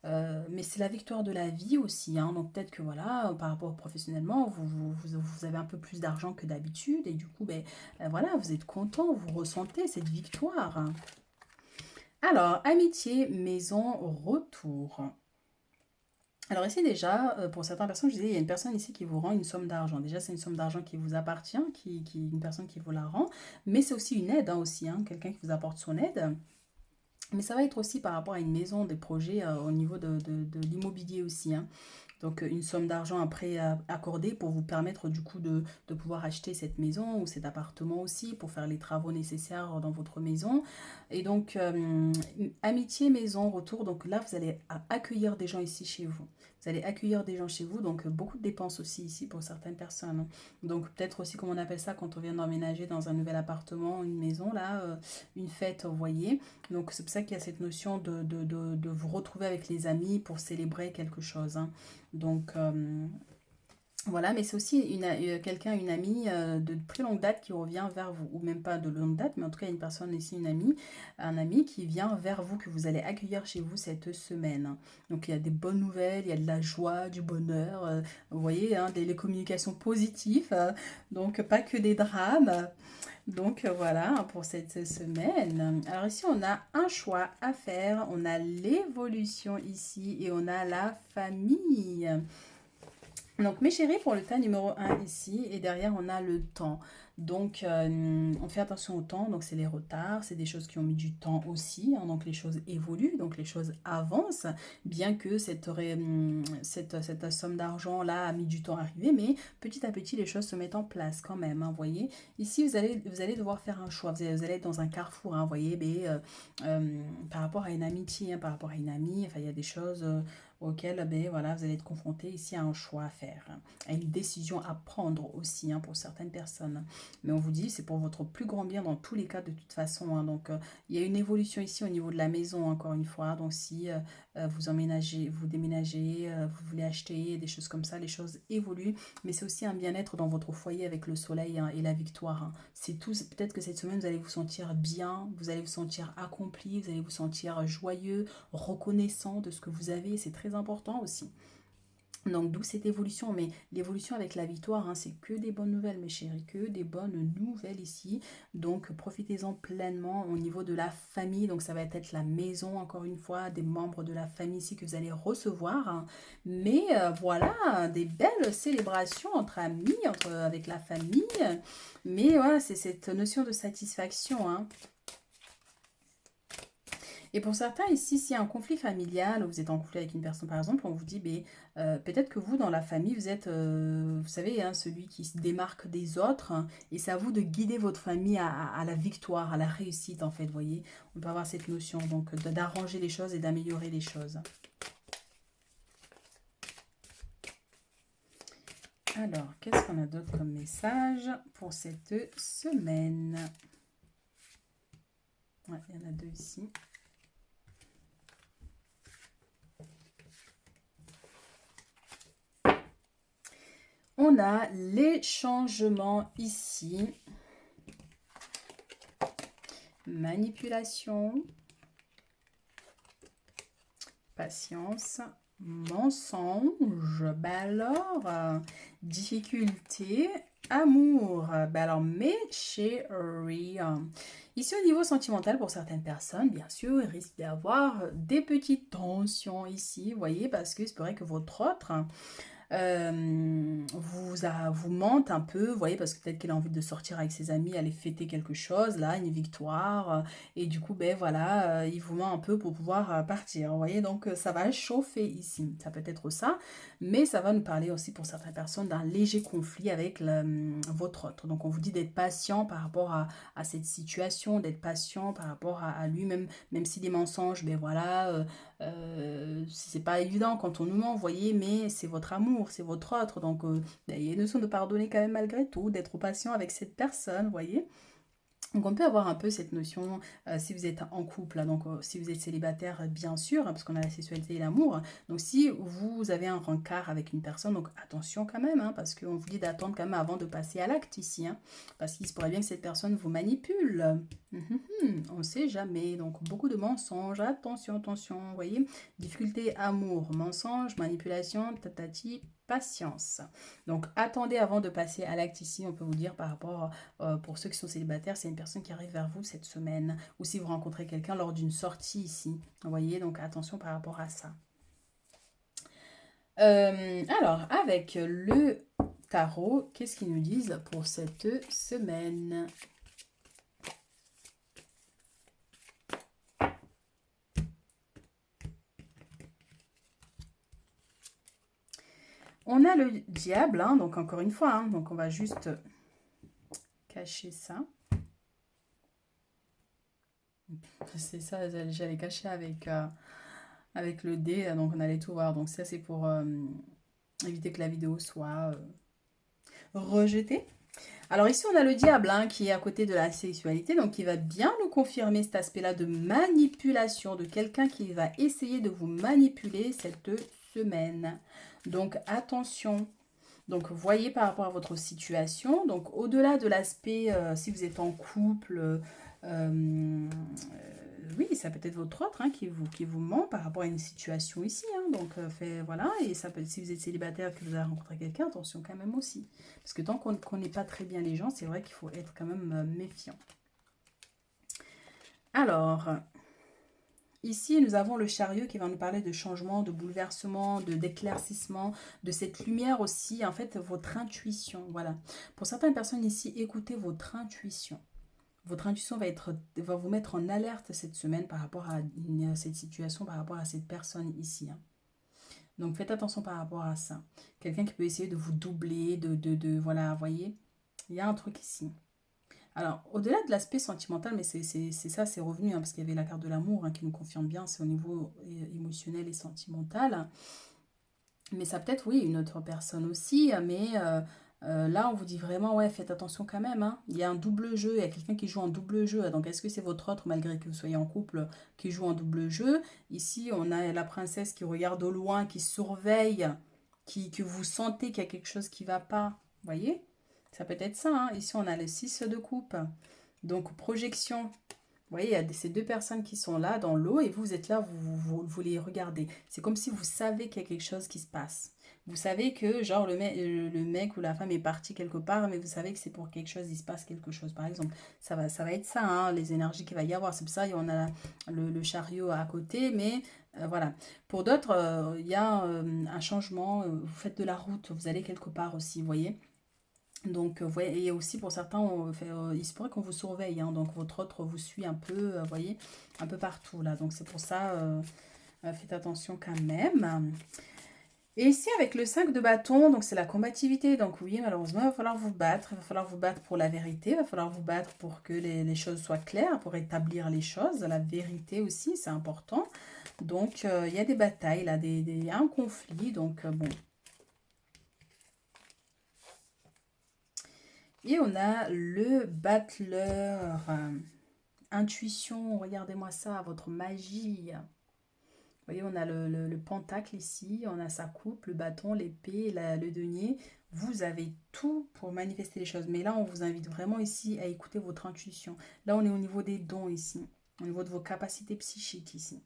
mais c'est la victoire de la vie aussi, hein. Donc peut-être que voilà, par rapport professionnellement, vous avez un peu plus d'argent que d'habitude et du coup, ben, voilà, vous êtes content, vous ressentez cette victoire. Alors, amitié, maison, retour. Alors ici déjà, pour certaines personnes, je disais, il y a une personne ici qui vous rend une somme d'argent. Déjà, c'est une somme d'argent qui vous appartient, une personne qui vous la rend, mais c'est aussi une aide, hein, aussi, hein, quelqu'un qui vous apporte son aide. Mais ça va être aussi par rapport à une maison, des projets au niveau de l'immobilier aussi, hein. Donc une somme d'argent après accordée pour vous permettre du coup de pouvoir acheter cette maison ou cet appartement aussi pour faire les travaux nécessaires dans votre maison. Et donc amitié, maison, retour. Donc là, vous allez accueillir des gens ici chez vous. Vous allez accueillir des gens chez vous, donc beaucoup de dépenses aussi ici pour certaines personnes. Donc peut-être aussi, comme on appelle ça, quand on vient d'emménager dans un nouvel appartement, une maison, là, une fête, vous voyez. Donc c'est pour ça qu'il y a cette notion de vous retrouver avec les amis pour célébrer quelque chose, hein. Donc voilà, mais c'est aussi quelqu'un, une amie de très longue date qui revient vers vous, ou même pas de longue date, mais en tout cas une personne ici, une amie, un ami qui vient vers vous, que vous allez accueillir chez vous cette semaine. Donc il y a des bonnes nouvelles, il y a de la joie, du bonheur, vous voyez, hein, les communications positives, donc pas que des drames. Donc voilà, hein, pour cette semaine. Alors ici, on a un choix à faire. On a l'évolution ici et on a la famille. Donc mes chéris, pour le tas numéro 1 ici, et derrière on a le temps. Donc, on fait attention au temps. Donc, c'est les retards, c'est des choses qui ont mis du temps aussi, hein. Donc, les choses évoluent, donc les choses avancent, bien que cette somme d'argent-là a mis du temps à arriver, mais petit à petit, les choses se mettent en place quand même, hein, vous voyez. Ici, vous allez devoir faire un choix. Vous allez être dans un carrefour, hein, vous voyez, mais, par rapport à une amitié, hein, par rapport à une amie, enfin, il y a des choses auxquelles, ben, voilà, vous allez être confronté ici à un choix à faire, hein, à une décision à prendre aussi, hein, pour certaines personnes. Mais on vous dit, c'est pour votre plus grand bien dans tous les cas de toute façon, hein. Donc, il y a une évolution ici au niveau de la maison, encore une fois. Donc, si vous emménagez, vous déménagez, vous voulez acheter, des choses comme ça, les choses évoluent. Mais c'est aussi un bien-être dans votre foyer avec le soleil, hein, et la victoire, hein. C'est tout. Peut-être que cette semaine, vous allez vous sentir bien, vous allez vous sentir accompli, vous allez vous sentir joyeux, reconnaissant de ce que vous avez. C'est très important aussi. Donc d'où cette évolution, mais l'évolution avec la victoire, hein, c'est que des bonnes nouvelles mes chéris, que des bonnes nouvelles ici. Donc profitez-en pleinement au niveau de la famille, donc ça va être la maison encore une fois, des membres de la famille ici que vous allez recevoir, hein. Mais voilà, des belles célébrations entre amis, avec la famille, mais voilà, c'est cette notion de satisfaction, hein. Et pour certains, ici, s'il y a un conflit familial, ou vous êtes en conflit avec une personne, par exemple, on vous dit, ben, peut-être que vous, dans la famille, vous êtes, vous savez, hein, celui qui se démarque des autres, hein, et c'est à vous de guider votre famille à la victoire, à la réussite, en fait, vous voyez. On peut avoir cette notion, donc, d'arranger les choses et d'améliorer les choses. Alors, qu'est-ce qu'on a d'autre comme message pour cette semaine? Ouais, il y en a deux ici. On a les changements ici. Manipulation. Patience. Mensonge. Ben alors, difficulté. Amour. Ben alors, mes chéris. Ici, au niveau sentimental, pour certaines personnes, bien sûr, il risque d'y avoir des petites tensions ici, vous voyez, parce que c'est vrai que votre autre vous mente un peu, vous voyez, parce que peut-être qu'elle a envie de sortir avec ses amis, aller fêter quelque chose, là, une victoire, et du coup, ben voilà, il vous ment un peu pour pouvoir partir, vous voyez, donc ça va chauffer ici, ça peut être ça, mais ça va nous parler aussi pour certaines personnes d'un léger conflit avec votre autre, donc on vous dit d'être patient par rapport à cette situation, d'être patient par rapport à lui, même si des mensonges, ben voilà, c'est pas évident quand on nous ment, vous voyez, mais c'est votre amour, c'est votre autre. Donc, il y a une notion de pardonner quand même malgré tout, d'être patient avec cette personne, vous voyez. Donc on peut avoir un peu cette notion, si vous êtes en couple, hein, donc si vous êtes célibataire, bien sûr, hein, parce qu'on a la sexualité et l'amour. Donc si vous avez un rencard avec une personne, donc attention quand même, hein, parce qu'on vous dit d'attendre quand même avant de passer à l'acte ici, hein, parce qu'il se pourrait bien que cette personne vous manipule. On ne sait jamais, donc beaucoup de mensonges, attention, attention, vous voyez. Difficulté, amour, mensonge, manipulation, tatati, patience. Donc attendez avant de passer à l'acte ici, on peut vous dire par rapport pour ceux qui sont célibataires, c'est une personne qui arrive vers vous cette semaine. Ou si vous rencontrez quelqu'un lors d'une sortie ici. Vous voyez, donc attention par rapport à ça. Alors, avec le tarot, qu'est-ce qu'ils nous disent pour cette semaine? On a le diable, hein, donc encore une fois, hein, donc on va juste cacher ça. C'est ça, j'allais cacher avec le dé, donc on allait tout voir. Donc ça, c'est pour éviter que la vidéo soit rejetée. Alors ici, on a le diable, hein, qui est à côté de la sexualité, donc qui va bien nous confirmer cet aspect-là de manipulation, de quelqu'un qui va essayer de vous manipuler cette semaine. Donc attention. Donc voyez par rapport à votre situation, donc au-delà de l'aspect, si vous êtes en couple, oui, ça peut être votre autre, hein, qui vous ment par rapport à une situation ici, hein, donc voilà, et ça peut, si vous êtes célibataire, que vous avez rencontré quelqu'un, attention quand même aussi, parce que tant qu'on ne connaît pas très bien les gens, c'est vrai qu'il faut être quand même méfiant. Alors, Ici, nous avons le chariot qui va nous parler de changement, de bouleversement, d'éclaircissement, de cette lumière aussi, en fait, votre intuition. Voilà. Pour certaines personnes ici, écoutez votre intuition. Votre intuition va vous mettre en alerte cette semaine par rapport à cette situation, par rapport à cette personne ici, hein. Donc faites attention par rapport à ça. Quelqu'un qui peut essayer de vous doubler, voilà, vous voyez, il y a un truc ici. Alors, au-delà de l'aspect sentimental, mais c'est ça, c'est revenu, hein, parce qu'il y avait la carte de l'amour, hein, qui nous confirme bien, c'est au niveau émotionnel et sentimental. Mais ça peut être, oui, une autre personne aussi, mais là, on vous dit vraiment, ouais, faites attention quand même, hein. Il y a un double jeu, il y a quelqu'un qui joue en double jeu. Donc, est-ce que c'est votre autre, malgré que vous soyez en couple, qui joue en double jeu? Ici, on a la princesse qui regarde au loin, qui surveille, que vous sentez qu'il y a quelque chose qui ne va pas. Vous voyez? Ça peut être ça, hein. Ici, on a le 6 de coupe. Donc, projection. Vous voyez, il y a ces deux personnes qui sont là dans l'eau et vous êtes là, vous les regardez. C'est comme si vous savez qu'il y a quelque chose qui se passe. Vous savez que genre le mec ou la femme est parti quelque part, mais vous savez que c'est pour quelque chose, il se passe quelque chose. Par exemple, ça va être ça, hein, les énergies qu'il va y avoir. C'est pour ça, on a le chariot à côté, mais voilà. Pour d'autres, il y a un changement. Vous faites de la route, vous allez quelque part aussi, vous voyez. Donc, et aussi pour certains, il se pourrait qu'on vous surveille, hein, donc votre autre vous suit un peu, vous voyez, un peu partout là. Donc c'est pour ça, faites attention quand même. Et ici, avec le 5 de bâton, donc c'est la combativité. Donc oui, malheureusement, il va falloir vous battre. Il va falloir vous battre pour la vérité. Il va falloir vous battre pour que les choses soient claires, pour établir les choses. La vérité aussi, c'est important. Donc, il y a des batailles, là, il y a un conflit. Donc, bon. Et on a le battleur. Intuition, regardez-moi ça, votre magie. Vous voyez, on a le pentacle ici, on a sa coupe, le bâton, l'épée, le denier. Vous avez tout pour manifester les choses. Mais là, on vous invite vraiment ici à écouter votre intuition. Là, on est au niveau des dons ici, au niveau de vos capacités psychiques ici.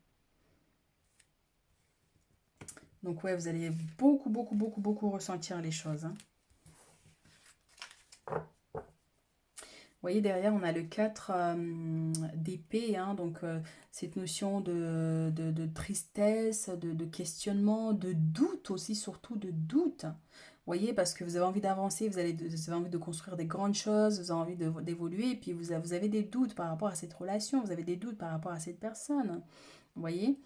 Donc ouais, vous allez beaucoup ressentir les choses, hein. Vous voyez, derrière, on a le 4 d'épée, hein, donc cette notion de tristesse, de questionnement, de doute aussi, surtout de doute. Vous voyez, parce que vous avez envie d'avancer, vous avez envie de construire des grandes choses, vous avez envie d'évoluer, et puis vous avez des doutes par rapport à cette relation, vous avez des doutes par rapport à cette personne. Vous voyez?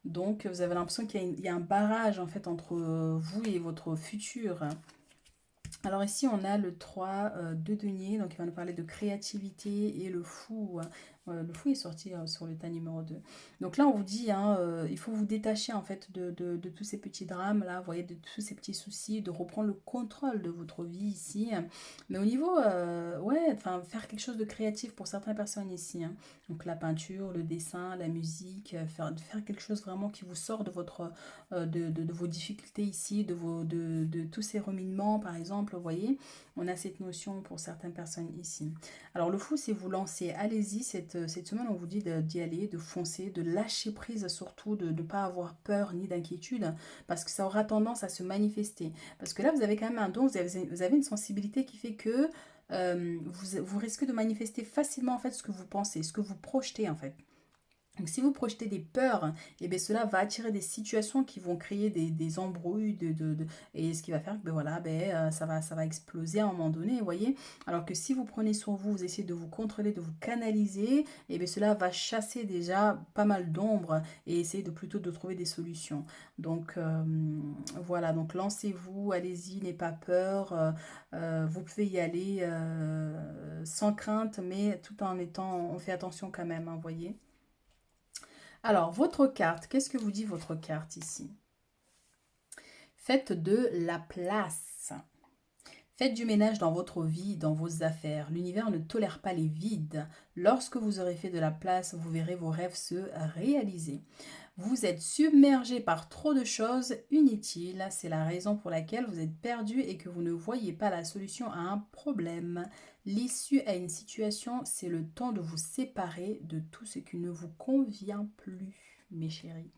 Donc, vous avez l'impression qu'il y a un barrage, en fait, entre vous et votre futur. Alors ici, on a le 3 de denier, donc il va nous parler de créativité et le fou, hein. Le fou est sorti sur le tas numéro 2. Donc là, on vous dit, hein, il faut vous détacher en fait de tous ces petits drames, là, vous voyez, de tous ces petits soucis, de reprendre le contrôle de votre vie ici. Mais au niveau, ouais, enfin, faire quelque chose de créatif pour certaines personnes ici, hein. Donc la peinture, le dessin, la musique, faire quelque chose vraiment qui vous sort de de vos difficultés ici, de tous ces reminements, par exemple, vous voyez, on a cette notion pour certaines personnes ici. Alors le fou, c'est vous lancer, allez-y, cette semaine, on vous dit d'y aller, de foncer, de lâcher prise surtout, de ne pas avoir peur ni d'inquiétude, parce que ça aura tendance à se manifester. Parce que là, vous avez quand même un don, vous avez une sensibilité qui fait que vous risquez de manifester facilement en fait ce que vous pensez, ce que vous projetez en fait. Donc si vous projetez des peurs, et bien cela va attirer des situations qui vont créer des embrouilles, et ce qui va faire que ben voilà, ça va exploser à un moment donné, vous voyez. Alors que si vous prenez sur vous, vous essayez de vous contrôler, de vous canaliser, et bien cela va chasser déjà pas mal d'ombres et essayer plutôt de trouver des solutions. Donc voilà, donc lancez-vous, allez-y, n'ayez pas peur, vous pouvez y aller sans crainte, mais tout en on fait attention quand même, hein, vous voyez. Alors, votre carte, qu'est-ce que vous dit votre carte ici? Faites de la place. Faites du ménage dans votre vie, dans vos affaires. L'univers ne tolère pas les vides. Lorsque vous aurez fait de la place, vous verrez vos rêves se réaliser. Vous êtes submergé par trop de choses inutiles. C'est la raison pour laquelle vous êtes perdu et que vous ne voyez pas la solution à un problème. L'issue à une situation, c'est le temps de vous séparer de tout ce qui ne vous convient plus, mes chéris.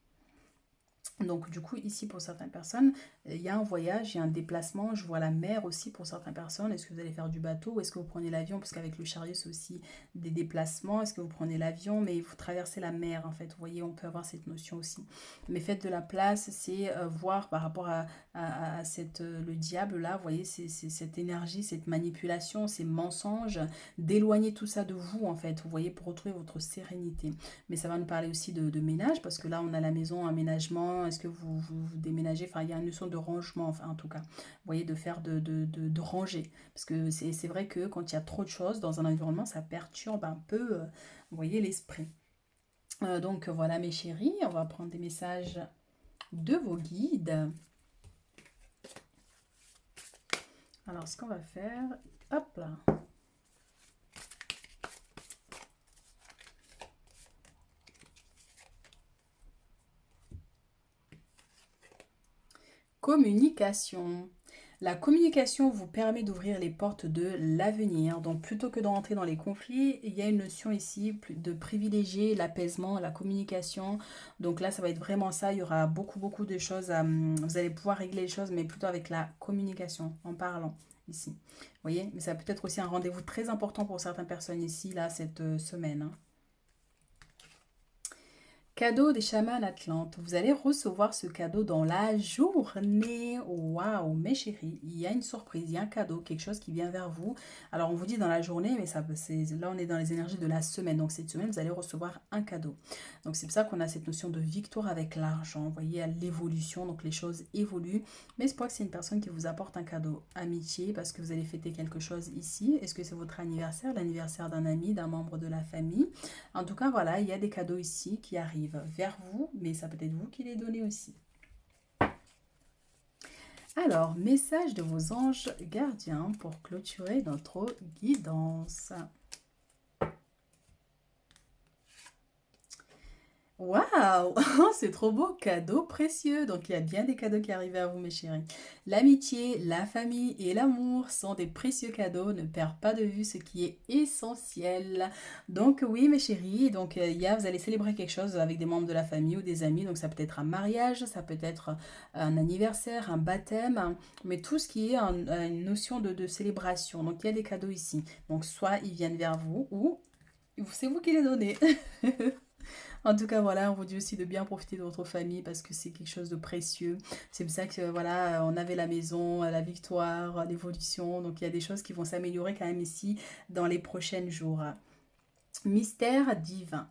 Donc du coup, ici, pour certaines personnes, il y a un voyage, il y a un déplacement. Je vois la mer aussi pour certaines personnes. Est-ce que vous allez faire du bateau ou est-ce que vous prenez l'avion? Parce qu'avec le chariot, c'est aussi des déplacements. Est-ce que vous prenez l'avion, mais vous traversez la mer, en fait. Vous voyez, on peut avoir cette notion aussi. Mais faites de la place, c'est voir par rapport à cette, le diable, là, vous voyez, c'est cette énergie, cette manipulation, ces mensonges, d'éloigner tout ça de vous, en fait. Vous voyez, pour retrouver votre sérénité. Mais ça va nous parler aussi de ménage, parce que là, on a la maison, aménagement, est-ce que vous déménagez? Enfin, il y a une notion de rangement, enfin, en tout cas. Vous voyez, de faire de ranger. Parce que c'est vrai que quand il y a trop de choses dans un environnement, ça perturbe un peu, vous voyez, l'esprit. Donc voilà, mes chéris, on va prendre des messages de vos guides. Alors, ce qu'on va faire, hop là. Communication. La communication vous permet d'ouvrir les portes de l'avenir. Donc, plutôt que d'entrer dans les conflits, il y a une notion ici de privilégier l'apaisement, la communication. Donc là, ça va être vraiment ça. Il y aura beaucoup de choses. Vous allez pouvoir régler les choses, mais plutôt avec la communication, en parlant ici. Vous voyez? Mais ça peut être aussi un rendez-vous très important pour certaines personnes ici, là, cette semaine, hein. Cadeau des chamans Atlantes. Vous allez recevoir ce cadeau dans la journée. Waouh, mes chéris, il y a une surprise, il y a un cadeau, quelque chose qui vient vers vous. Alors, on vous dit dans la journée, mais ça, là, on est dans les énergies de la semaine. Donc, cette semaine, vous allez recevoir un cadeau. Donc, c'est pour ça qu'on a cette notion de victoire avec l'argent. Vous voyez, à l'évolution, donc les choses évoluent. Mais c'est pas que c'est une personne qui vous apporte un cadeau. Amitié, parce que vous allez fêter quelque chose ici. Est-ce que c'est votre anniversaire, l'anniversaire d'un ami, d'un membre de la famille? En tout cas, voilà, il y a des cadeaux ici qui arrivent vers vous, mais ça peut être vous qui les donnez aussi. Alors, message de vos anges gardiens pour clôturer notre guidance. Waouh, c'est trop beau, cadeau précieux. Donc il y a bien des cadeaux qui arrivent à vous, mes chéris. L'amitié, la famille et l'amour sont des précieux cadeaux. Ne perds pas de vue ce qui est essentiel. Donc oui, mes chéris, donc vous allez célébrer quelque chose avec des membres de la famille ou des amis. Donc ça peut être un mariage, ça peut être un anniversaire, un baptême, hein, mais tout ce qui est une notion de célébration. Donc il y a des cadeaux ici. Donc soit ils viennent vers vous ou c'est vous qui les donnez. En tout cas, voilà, on vous dit aussi de bien profiter de votre famille parce que c'est quelque chose de précieux. C'est pour ça que, voilà, on avait la maison, la victoire, l'évolution. Donc, il y a des choses qui vont s'améliorer quand même ici dans les prochains jours. Mystère divin.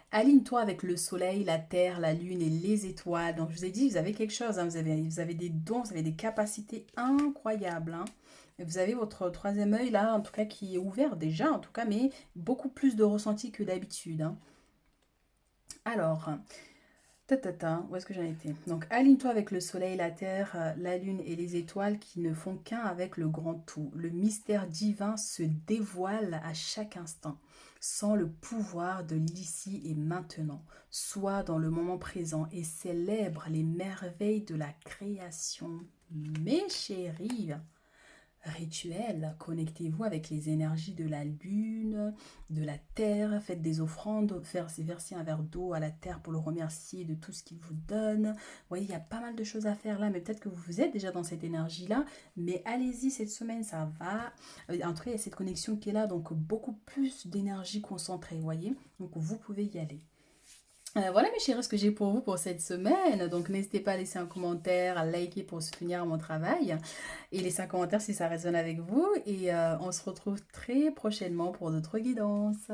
Aligne-toi avec le soleil, la terre, la lune et les étoiles. Donc, je vous ai dit, vous avez quelque chose, hein, vous avez des dons, vous avez des capacités incroyables, hein. Vous avez votre troisième œil là, en tout cas, qui est ouvert déjà, en tout cas, mais beaucoup plus de ressenti que d'habitude, hein. Alors, où est-ce que j'en étais? Donc, aligne-toi avec le soleil, la terre, la lune et les étoiles qui ne font qu'un avec le grand tout. Le mystère divin se dévoile à chaque instant, sans le pouvoir de l'ici et maintenant. Sois dans le moment présent et célèbre les merveilles de la création. Mes chéris, rituel, connectez-vous avec les énergies de la lune, de la terre, faites des offrandes, versez un verre d'eau à la terre pour le remercier de tout ce qu'il vous donne. Vous voyez, il y a pas mal de choses à faire là, mais peut-être que vous êtes déjà dans cette énergie-là, mais allez-y cette semaine, ça va. En tout cas, il y a cette connexion qui est là, donc beaucoup plus d'énergie concentrée, vous voyez. Donc vous pouvez y aller. Voilà mes chéris ce que j'ai pour vous pour cette semaine. Donc n'hésitez pas à laisser un commentaire, à liker pour soutenir mon travail. Et laisser un commentaire si ça résonne avec vous. Et on se retrouve très prochainement pour d'autres guidances.